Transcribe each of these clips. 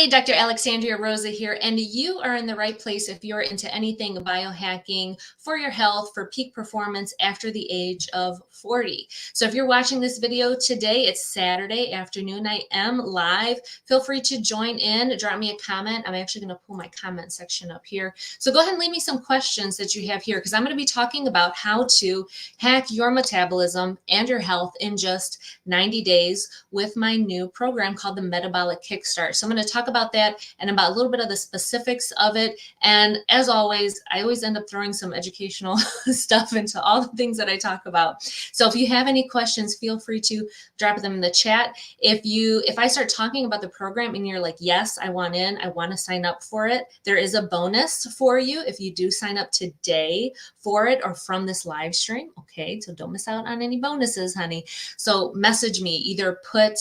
Hey, Dr. Alexandria Rosa here, and you are in the right place if you're into anything biohacking for your health, for peak performance after the age of 40. So if you're watching this video today, it's Saturday afternoon. I am live. Feel free to join in, drop me a comment. I'm actually going to pull my comment section up here. So go ahead and leave me some questions that you have here, because I'm going to be talking about how to hack your metabolism and your health in just 90 days with my new program called the Metabolic Kickstart. So I'm going to talk about that and about a little bit of the specifics of it. And as always, I always end up throwing some educational stuff into all the things that I talk about. So if you have any questions, feel free to drop them in the chat. If I start talking about the program and you're like, yes, I want in, I want to sign up for it, there is a bonus for you if you do sign up today for it or from this live stream. Okay, so don't miss out on any bonuses, honey. So message me, either put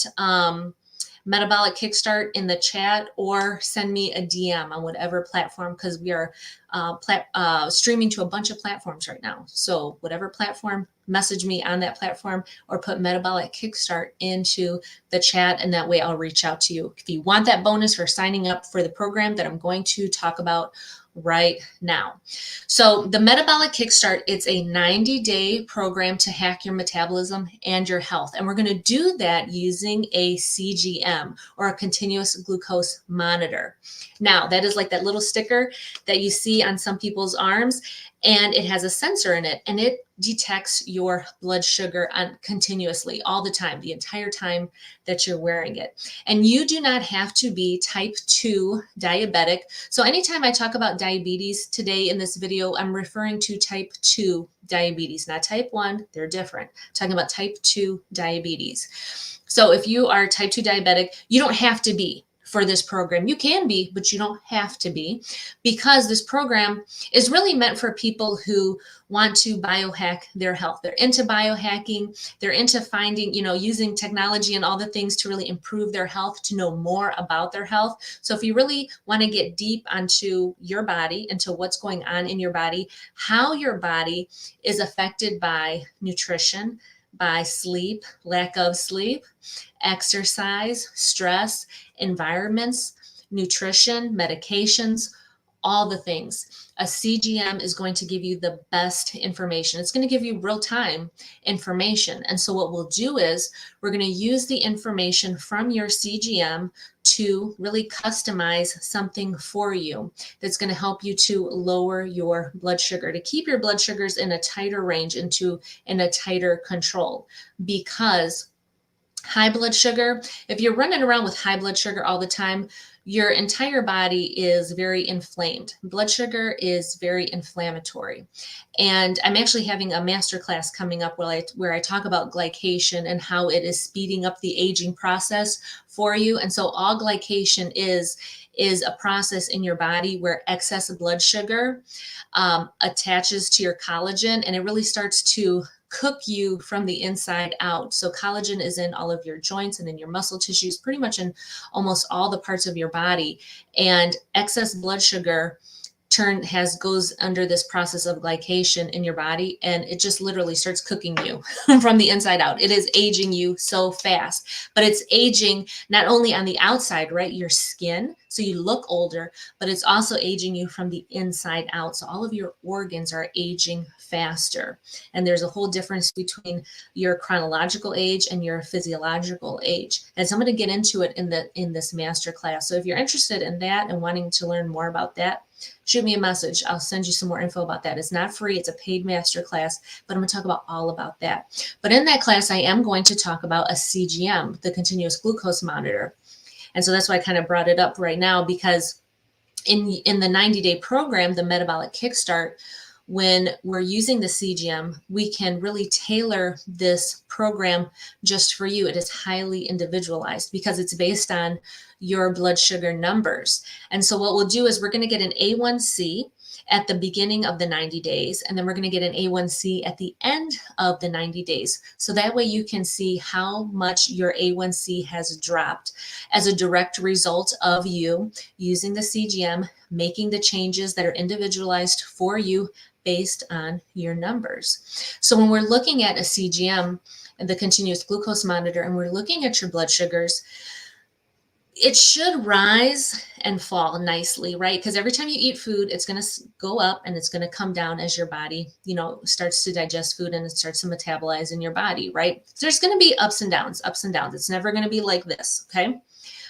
Metabolic Kickstart in the chat or send me a DM on whatever platform, because we are streaming to a bunch of platforms right now. So whatever platform, message me on that platform or put Metabolic Kickstart into the chat, and that way I'll reach out to you if you want that bonus for signing up for the program that I'm going to talk about right now. So the Metabolic Kickstart, it's a 90-day program to hack your metabolism and your health. And we're going to do that using a CGM, or a continuous glucose monitor. Now, that is like that little sticker that you see on some people's arms, and it has a sensor in it, and it detects your blood sugar continuously all the time, the entire time that you're wearing it. And you do not have to be type 2 diabetic. So anytime I talk about diabetes today in this video, I'm referring to type 2 diabetes, not type 1. They're different. I'm talking about type 2 diabetes. So if you are type 2 diabetic, you don't have to be for this program. You can be, but you don't have to be, because this program is really meant for people who want to biohack their health. They're into biohacking. They're into finding, using technology and all the things to really improve their health, to know more about their health. So if you really want to get deep onto your body, into what's going on in your body, how your body is affected by nutrition, by sleep, lack of sleep, exercise, stress, environments, nutrition, medications, all the things. A CGM is going to give you the best information. It's going to give you real-time information. And so what we'll do is we're going to use the information from your CGM to really customize something for you that's going to help you to lower your blood sugar, to keep your blood sugars in a tighter range, in a tighter control. Because high blood sugar, if you're running around with high blood sugar all the time, your entire body is very inflamed. Blood sugar is very inflammatory. And I'm actually having a masterclass coming up where I talk about glycation and how it is speeding up the aging process for you. And so all glycation is a process in your body where excess blood sugar attaches to your collagen, and it really starts to cook you from the inside out. So collagen is in all of your joints and in your muscle tissues, pretty much in almost all the parts of your body. And excess blood sugar goes under this process of glycation in your body, and it just literally starts cooking you from the inside out. It is aging you so fast, but it's aging not only on the outside, right? Your skin, so you look older, but it's also aging you from the inside out. So all of your organs are aging faster. And there's a whole difference between your chronological age and your physiological age. And so I'm going to get into it in this master class. So if you're interested in that and wanting to learn more about that, shoot me a message. I'll send you some more info about that. It's not free. It's a paid master class, but I'm going to talk about all about that. But in that class, I am going to talk about a CGM, the continuous glucose monitor. And so that's why I kind of brought it up right now, because in the 90-day program, the Metabolic Kickstart, when we're using the CGM, we can really tailor this program just for you. It is highly individualized because it's based on your blood sugar numbers. And so what we'll do is we're going to get an A1C at the beginning of the 90 days, and then we're going to get an A1C at the end of the 90 days. So that way you can see how much your A1C has dropped as a direct result of you using the CGM, making the changes that are individualized for you based on your numbers. So when we're looking at a CGM, the continuous glucose monitor, and we're looking at your blood sugars, It should rise and fall nicely, right? Because every time you eat food, it's going to go up and it's going to come down as your body, starts to digest food and it starts to metabolize in your body, right? So there's going to be ups and downs, ups and downs. It's never going to be like this, okay?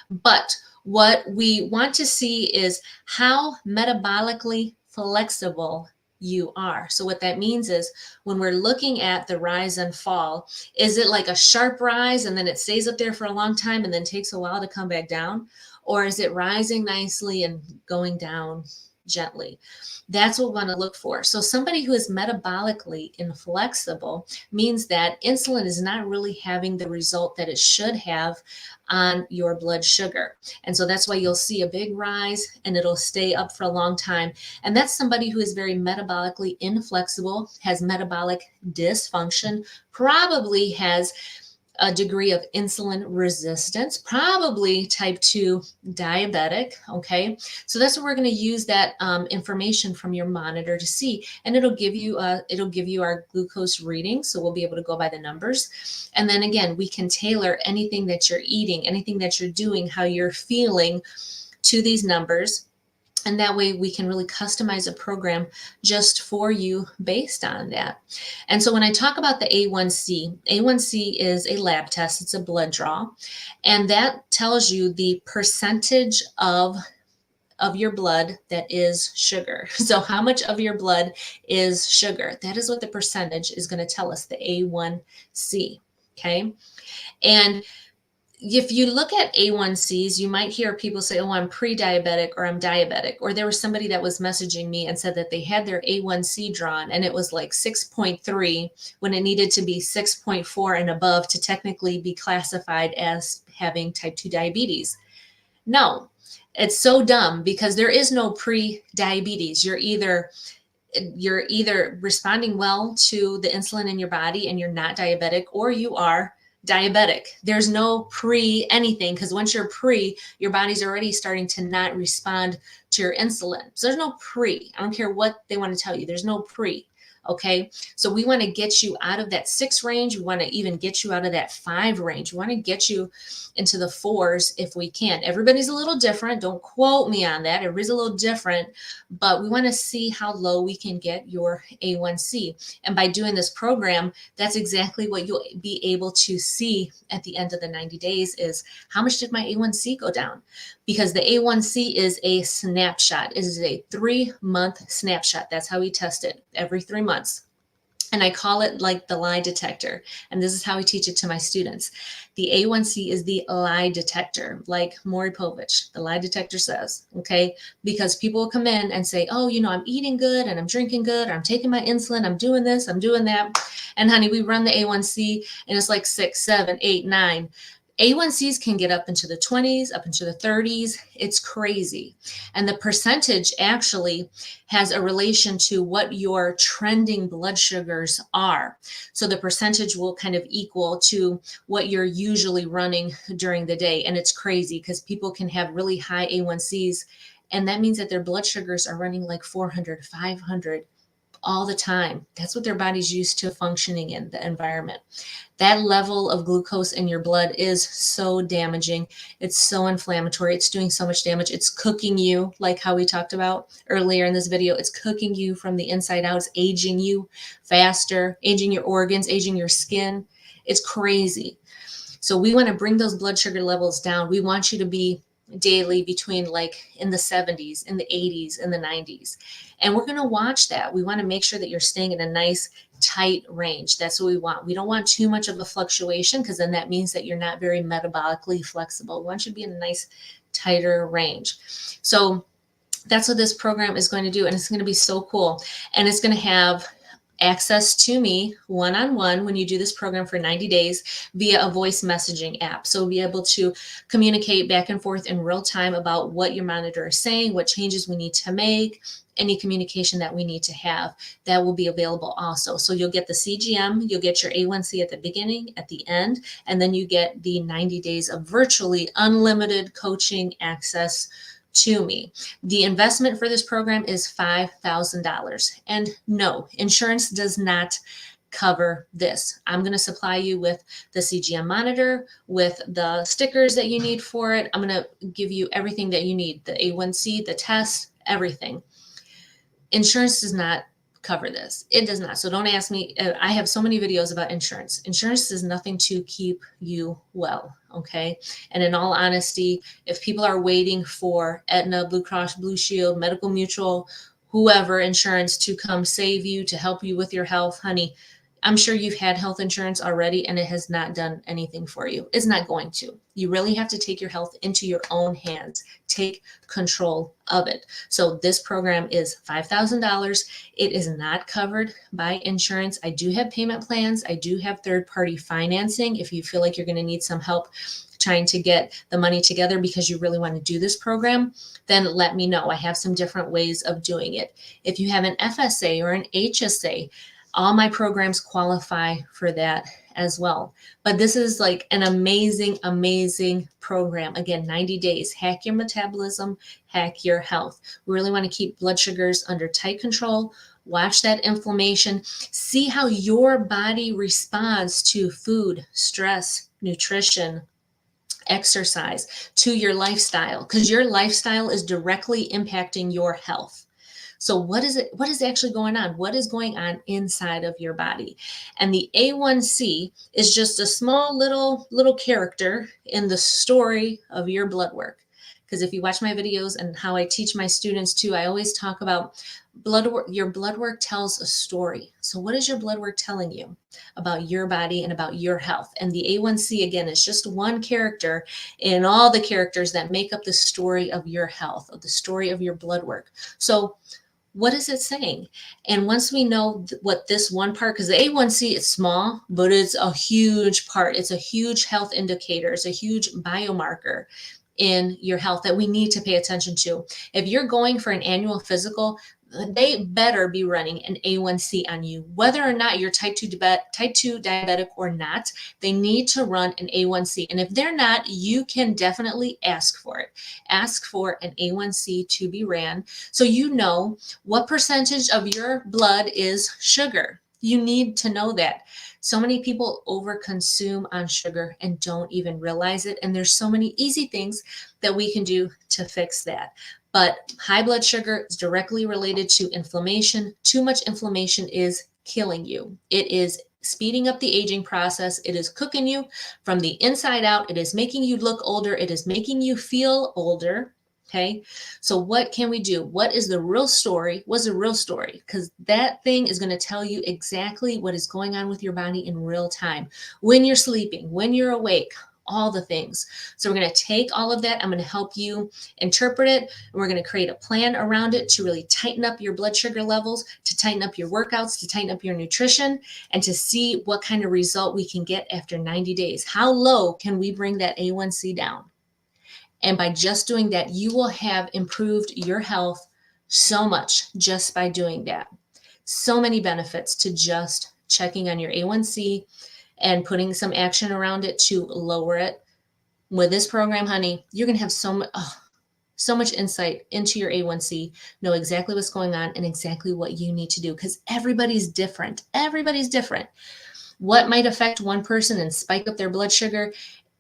But what we want to see is how metabolically flexible you are. So what that means is when we're looking at the rise and fall, is it like a sharp rise and then it stays up there for a long time and then takes a while to come back down? Or is it rising nicely and going down gently? That's what we want to look for. So somebody who is metabolically inflexible means that insulin is not really having the result that it should have on your blood sugar. And so that's why you'll see a big rise and it'll stay up for a long time. And that's somebody who is very metabolically inflexible, has metabolic dysfunction, probably has a degree of insulin resistance, probably type 2 diabetic. Okay, so that's what we're going to use that information from your monitor to see, and it'll give you our glucose reading. So we'll be able to go by the numbers, and then again, we can tailor anything that you're eating, anything that you're doing, how you're feeling to these numbers. And that way we can really customize a program just for you based on that. And so when I talk about the A1C, A1C is a lab test, it's a blood draw, and that tells you the percentage of your blood that is sugar. So how much of your blood is sugar? That is what the percentage is going to tell us, the A1C. Okay. And if you look at A1Cs, you might hear people say, oh, I'm pre-diabetic or I'm diabetic. Or there was somebody that was messaging me and said that they had their A1C drawn and it was like 6.3 when it needed to be 6.4 and above to technically be classified as having type 2 diabetes. No, it's so dumb because there is no pre-diabetes. You're either responding well to the insulin in your body and you're not diabetic, or you are diabetic. There's no pre anything, because once you're pre, your body's already starting to not respond to your insulin. So there's no pre. I don't care what they want to tell you. There's no pre. Okay. So we want to get you out of that 6 range. We want to even get you out of that 5 range. We want to get you into the 4s if we can. Everybody's a little different. Don't quote me on that. Everybody's a little different, but we want to see how low we can get your A1C. And by doing this program, that's exactly what you'll be able to see at the end of the 90 days is how much did my A1C go down? Because the A1C is a snapshot. It is a 3-month snapshot. That's how we test it, every 3 months. And I call it like the lie detector. And this is how I teach it to my students. The A1C is the lie detector, like Maury Povich, the lie detector says, okay? Because people will come in and say, oh, I'm eating good and I'm drinking good, or I'm taking my insulin, I'm doing this, I'm doing that. And honey, we run the A1C and it's like 6, 7, 8, 9. A1Cs can get up into the 20s, up into the 30s. It's crazy. And the percentage actually has a relation to what your trending blood sugars are. So the percentage will kind of equal to what you're usually running during the day. And it's crazy because people can have really high A1Cs, and that means that their blood sugars are running like 400, 500 all the time. That's what their body's used to functioning in the environment. That level of glucose in your blood is so damaging. It's so inflammatory. It's doing so much damage. It's cooking you, like how we talked about earlier in this video. It's cooking you from the inside out. It's aging you faster, aging your organs, aging your skin. It's crazy. So we want to bring those blood sugar levels down. We want you to be daily between like in the 70s, in the 80s, in the 90s. And we're going to watch that. We want to make sure that you're staying in a nice tight range. That's what we want. We don't want too much of a fluctuation, because then that means that you're not very metabolically flexible. We want you to be in a nice tighter range. So that's what this program is going to do. And it's going to be so cool. And it's going to have access to me one-on-one when you do this program for 90 days via a voice messaging app. So we'll be able to communicate back and forth in real time about what your monitor is saying, what changes we need to make, any communication that we need to have. That will be available also. So you'll get the CGM, you'll get your A1C at the beginning, at the end, and then you get the 90 days of virtually unlimited coaching access to me. The investment for this program is $5,000. And no, insurance does not cover this. I'm going to supply you with the CGM monitor, with the stickers that you need for it. I'm going to give you everything that you need, the A1C, the test, everything. Insurance does not cover this. It does not. So don't ask me. I have so many videos about insurance. Insurance does nothing to keep you well. Okay. And in all honesty, if people are waiting for Aetna, Blue Cross, Blue Shield, Medical Mutual, whoever insurance to come save you, to help you with your health, honey, I'm sure you've had health insurance already and it has not done anything for you. It's not going to. You really have to take your health into your own hands. Take control of it. So this program is $5,000. It is not covered by insurance. I do have payment plans. I do have third-party financing. If you feel like you're going to need some help trying to get the money together because you really want to do this program, then let me know. I have some different ways of doing it. If you have an FSA or an HSA, all my programs qualify for that as well. But this is like an amazing, amazing program. Again, 90 days, hack your metabolism, hack your health. We really want to keep blood sugars under tight control, watch that inflammation, see how your body responds to food, stress, nutrition, exercise, to your lifestyle, because your lifestyle is directly impacting your health. So what is actually going on? What is going on inside of your body? And the A1C is just a small little character in the story of your blood work. Because if you watch my videos and how I teach my students too, I always talk about blood work. Your blood work tells a story. So what is your blood work telling you about your body and about your health? And the A1C, again, is just one character in all the characters that make up the story of your health, of the story of your blood work. So what is it saying? And once we know what this one part, because the A1C is small, but it's a huge part. It's a huge health indicator. It's a huge biomarker in your health that we need to pay attention to. If you're going for an annual physical, they better be running an A1C on you. Whether or not you're type 2 diabetic or not, they need to run an A1C. And if they're not, you can definitely ask for it. Ask for an A1C to be ran so you know what percentage of your blood is sugar. You need to know that. So many people overconsume on sugar and don't even realize it. And there's so many easy things that we can do to fix that. But high blood sugar is directly related to inflammation. Too much inflammation is killing you. It is speeding up the aging process. It is cooking you from the inside out. It is making you look older. It is making you feel older. Okay. So what can we do? What is the real story? What's the real story? Because that thing is going to tell you exactly what is going on with your body in real time. When you're sleeping, when you're awake, all the things. So we're going to take all of that. I'm going to help you interpret it. And we're going to create a plan around it to really tighten up your blood sugar levels, to tighten up your workouts, to tighten up your nutrition, and to see what kind of result we can get after 90 days. How low can we bring that A1C down? And by just doing that, you will have improved your health so much just by doing that. So many benefits to just checking on your A1C and putting some action around it to lower it. With this program, honey, you're going to have so much insight into your A1C, know exactly what's going on and exactly what you need to do, because everybody's different. Everybody's different. What might affect one person and spike up their blood sugar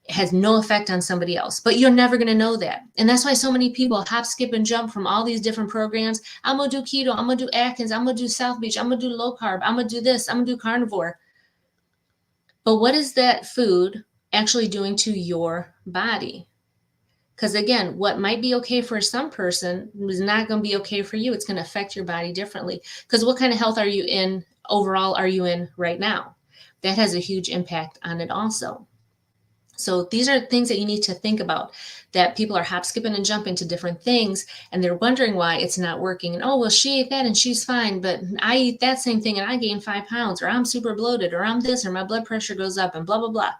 has no effect on somebody else, but you're never going to know that. And that's why so many people hop, skip, and jump from all these different programs. I'm going to do keto. I'm going to do Atkins. I'm going to do South Beach. I'm going to do low carb. I'm going to do this. I'm going to do carnivore. But what is that food actually doing to your body? Because again, what might be okay for some person is not going to be okay for you. It's going to affect your body differently. Because what kind of health are you in overall are you in right now? That has a huge impact on it also. So these are things that you need to think about, that people are hop, skipping, and jumping to different things, and they're wondering why it's not working. And, oh, well, she ate that and she's fine, but I eat that same thing and I gain 5 pounds, or I'm super bloated, or I'm this, or my blood pressure goes up, and blah, blah, blah.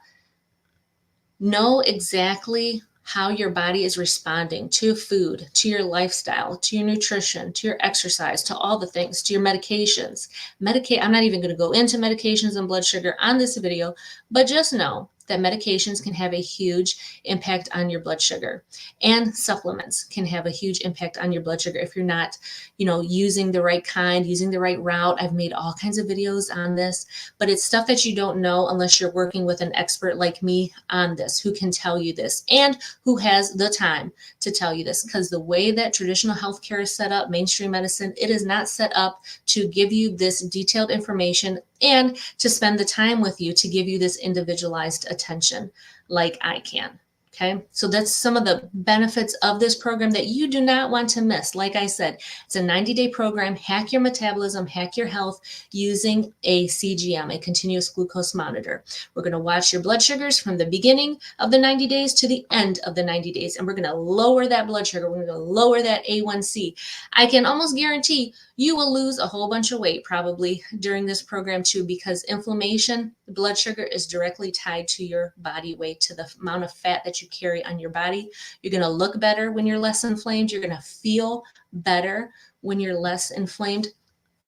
Know exactly how your body is responding to food, to your lifestyle, to your nutrition, to your exercise, to all the things, to your medications. I'm not even going to go into medications and blood sugar on this video, but just know that medications can have a huge impact on your blood sugar, and supplements can have a huge impact on your blood sugar if you're not, using the right kind, using the right route. I've made all kinds of videos on this, but it's stuff that you don't know unless you're working with an expert like me on this, who can tell you this and who has the time to tell you this. Because the way that traditional healthcare is set up, mainstream medicine, it is not set up to give you this detailed information and to spend the time with you to give you this individualized attention like I can. Okay, so that's some of the benefits of this program that you do not want to miss. Like I said, it's a 90-day program. Hack your metabolism, hack your health using a CGM, a continuous glucose monitor. We're going to watch your blood sugars from the beginning of the 90 days to the end of the 90 days, and we're going to lower that blood sugar. We're going to lower that A1C. I can almost guarantee you will lose a whole bunch of weight probably during this program too, because inflammation, blood sugar is directly tied to your body weight, to the amount of fat that you carry on your body. You're going to look better when you're less inflamed. You're going to feel better when you're less inflamed.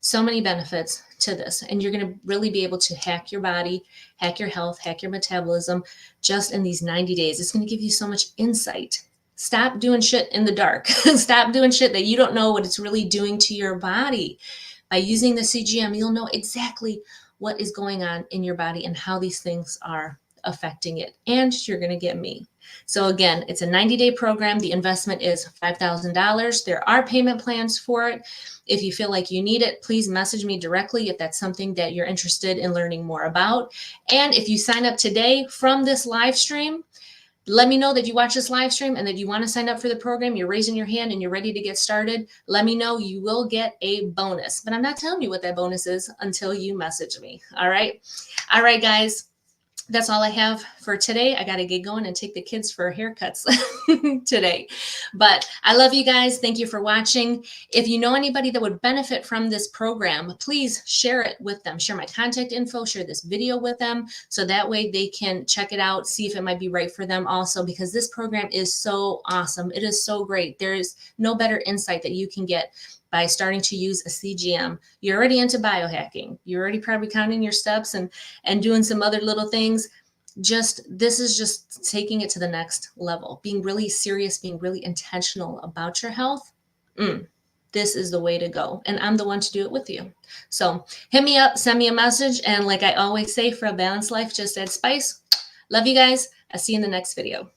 So many benefits to this. And you're going to really be able to hack your body, hack your health, hack your metabolism just in these 90 days. It's going to give you so much insight. Stop doing shit in the dark. Stop doing shit that you don't know what it's really doing to your body. By using the CGM, you'll know exactly what is going on in your body and how these things are affecting it. And you're going to get me. So again, it's a 90-day program. The investment is $5,000. There are payment plans for it. If you feel like you need it, please message me directly if that's something that you're interested in learning more about. And if you sign up today from this live stream, let me know that you watch this live stream and that you want to sign up for the program. You're raising your hand and you're ready to get started. Let me know. You will get a bonus, but I'm not telling you what that bonus is until you message me. All right. All right, guys. That's all I have for today. I got to get going and take the kids for haircuts today. But I love you guys. Thank you for watching. If you know anybody that would benefit from this program, please share it with them. Share my contact info, share this video with them, so that way they can check it out, see if it might be right for them also, because this program is so awesome. It is so great. There is no better insight that you can get by starting to use a CGM. You're already into biohacking. You're already probably counting your steps and doing some other little things. This is just taking it to the next level, being really serious, being really intentional about your health. This is the way to go. And I'm the one to do it with you. So hit me up, send me a message. And like I always say, for a balanced life, just add spice. Love you guys. I'll see you in the next video.